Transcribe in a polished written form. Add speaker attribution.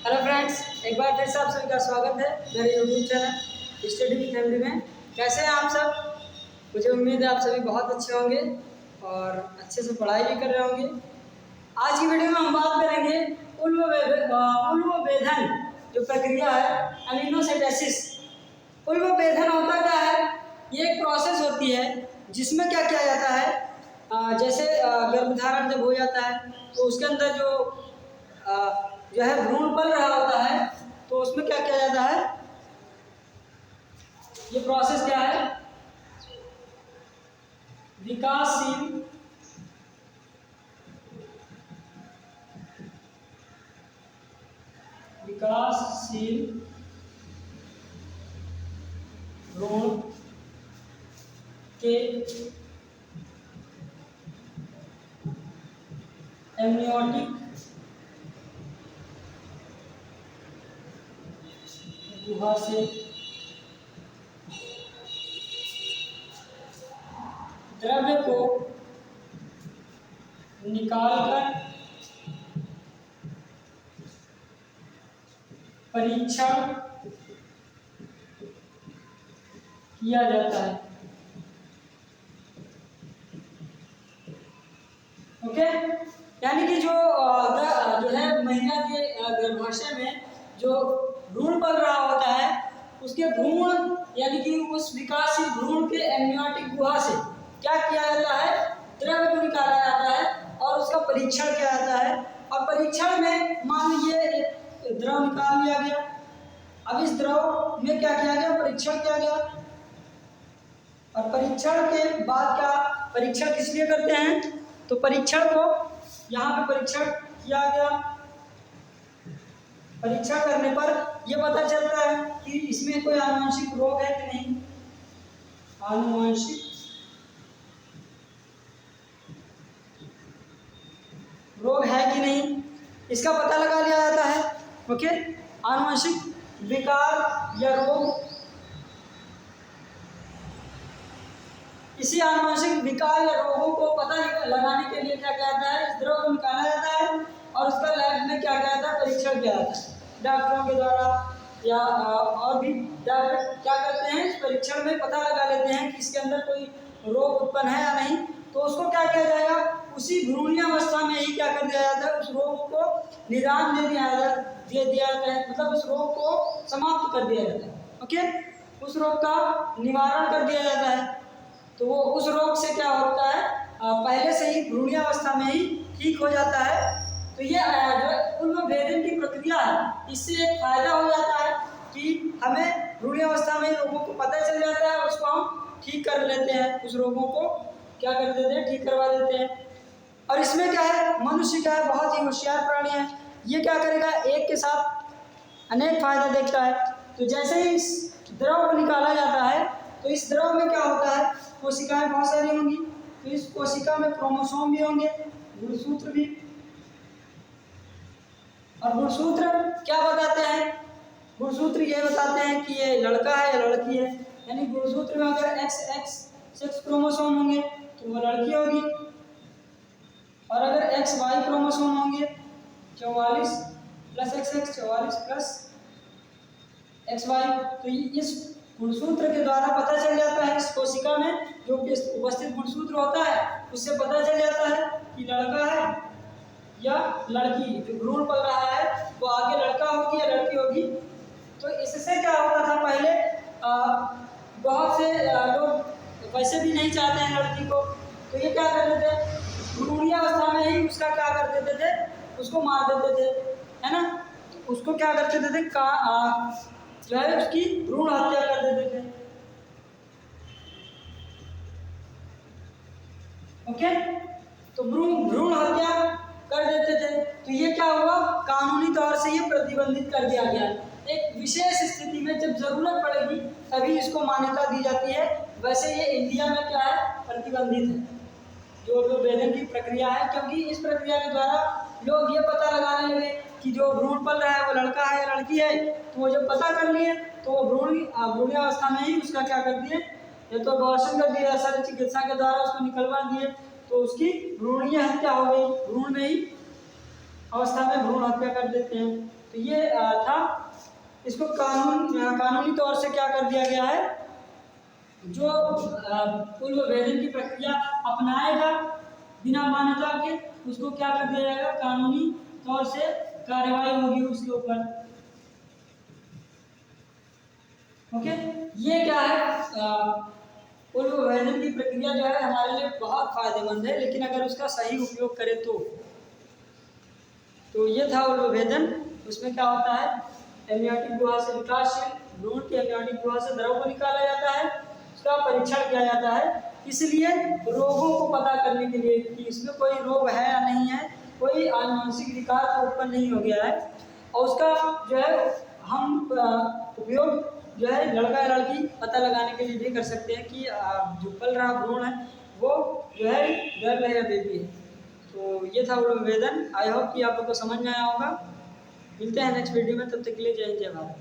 Speaker 1: Hello friends, एक बार फिर से आप सभी का स्वागत है मेरे YouTube channel study with family में। कैसे हैं आप सब? मुझे उम्मीद है आप सभी बहुत अच्छे होंगे और अच्छे से पढ़ाई भी कर रहे होंगे। आज की वीडियो में हम बात करेंगे उल्व वेधन जो प्रक्रिया है, एमिनोसाइटोसिस। उल्व वेधन होता क्या है? ये एक प्रोसेस होती है जिसमें क्या किया जाता है, जैसे गर्भधारण जब हो जाता है तो उसके अंदर जो है भ्रूण पल रहा होता है, तो उसमें क्या किया जाता है, ये प्रोसेस क्या है, विकासशील भ्रूण के एमनियोटिक गुहा से द्रव्य को निकालकर परीक्षण किया जाता है। ओके, यानी कि जो है महिला के गर्भाशय में जो भ्रूण पल रहा होता है, उसके भ्रूण यानी कि उस विकासशील भ्रूण के एमनियोटिक गुहा से क्या किया जाता है, द्रव्य को निकाला जाता है और उसका परीक्षण किया जाता है। और परीक्षण में मान लीजिए एक द्रव निकाल लिया गया। अब इस द्रव में क्या किया गया, परीक्षण किया गया। और परीक्षण के बाद क्या, परीक्षण किस लिए करते हैं, तो परीक्षण को यहाँ पे परीक्षण किया गया। परीक्षण करने पर यह पता चलता है कि इसमें कोई आनुवंशिक रोग है कि नहीं, आनुवंशिक रोग है कि नहीं, इसका पता लगा लिया जाता है। ओके, आनुवंशिक विकार या रोग, इसी आनुवंशिक विकार या रोगों को पता लगाने के लिए क्या किया जाता है, इस द्रव को निकाला जाता है और उसका लैब में क्या किया जाता है, परीक्षण किया जाता है डॉक्टरों के द्वारा, या और भी डॉक्टर क्या करते हैं, इस परीक्षण में पता लगा लेते हैं कि इसके अंदर कोई रोग उत्पन्न है या नहीं। तो उसको क्या किया जाएगा, उसी भ्रूणीयावस्था में ही क्या कर दिया जाता है, उस रोग को निदान दे दिया जाता है, मतलब उस रोग को समाप्त कर दिया जाता है। ओके, उस रोग का निवारण कर दिया जाता है। तो वो उस रोग से क्या होता है, पहले से ही भ्रूणीयावस्था में ही ठीक हो जाता है। तो ये जो उल्व वेधन की प्रक्रिया है, इससे एक फायदा हो जाता है कि हमें भ्रूणीयावस्था में रोगों को पता चल जाता है, उसको हम ठीक कर लेते हैं, उस रोगों को क्या कर देते हैं, ठीक करवा देते हैं। और इसमें क्या है, मनुष्य क्या है, बहुत ही होशियार प्राणी है। ये क्या करेगा, एक के साथ अनेक फायदा देखता है। तो जैसे ही इस द्रव को निकाला जाता है, तो इस द्रव में क्या होता है, कोशिकाएं बहुत सारी होंगी। तो इस कोशिका में क्रोमोसोम भी होंगे, गुणसूत्र भी। और गुणसूत्र क्या बताते हैं, गुणसूत्र ये बताते हैं कि ये लड़का है या लड़की है। यानी गुणसूत्र में अगर XX क्रोमोसोम होंगे तो वो लड़की होगी, और अगर XY क्रोमोसोम होंगे 44 + XX 44 + XY, तो इस गुणसूत्र के द्वारा पता चल जाता है, इस कोशिका में जो कि उपस्थित गुणसूत्र होता है उससे पता चल जाता है कि लड़का है या लड़की। जो भ्रूण पल रहा है वो आगे लड़का होगी या लड़की होगी। तो इससे क्या होता था, पहले बहुत से लोग वैसे भी नहीं चाहते हैं लड़की को, तो ये क्या करते थे, भ्रूणीयावस्था में ही उसका क्या कर देते थे, उसको मार देते थे, है ना। तो उसको क्या करते थे, जो है उसकी भ्रूण हत्या कर देते थे। ओके, तो भ्रूण हत्या कर देते थे। तो ये क्या हुआ, कानूनी तौर से ये प्रतिबंधित कर दिया गया। एक विशेष स्थिति में जब जरूरत पड़ेगी तभी इसको मान्यता दी जाती है। वैसे ये इंडिया में क्या है, प्रतिबंधित है जो वेधन की प्रक्रिया है, क्योंकि इस प्रक्रिया के द्वारा लोग ये पता लगाने लगे कि जो भ्रूण पल रहा है वो लड़का है या लड़की है। तो वो जब पता कर लिए तो वो भ्रूणीयावस्था में ही उसका क्या कर दिए, या तो अबॉर्शन कर दिया, शल्य चिकित्सा के द्वारा उसको निकलवा दिए, तो उसकी भ्रूणीय हत्या हो गई, भ्रूण में ही अवस्था में भ्रूण हत्या कर देते हैं। तो ये था, इसको कानूनी तौर से क्या कर दिया गया है, जो पूर्व वेदन की प्रक्रिया अपनाएगा बिना मान्यता के, उसको क्या कर दिया जाएगा, कानूनी तौर से कार्रवाई होगी उसके ऊपर। ओके, ये क्या है, पूर्व वेदन की प्रक्रिया जो है हमारे लिए बहुत फायदेमंद है, लेकिन अगर उसका सही उपयोग करें तो ये था पूर्व वेदन। उसमें क्या होता है, एमनियोटिक गुहा से विकासशील भ्रूण के एमनियोटिक गुहा से द्रव को निकाला जाता है, उसका परीक्षण किया जाता है, इसलिए रोगों को पता करने के लिए कि इसमें कोई रोग है या नहीं है, कोई आनुवंशिक विकार तो उत्पन्न नहीं हो गया है, और उसका जो है हम उपयोग जो है लड़का या लड़की पता लगाने के लिए भी कर सकते हैं कि जो पल रहा भ्रूण है वो जो है गर्ल है या बेबी है। तो ये था वो वेदन। आई होप कि आप लोग को समझ में आया होगा। मिलते हैं नेक्स्ट वीडियो में, तब तक के लिए जय हिंद जय भारत।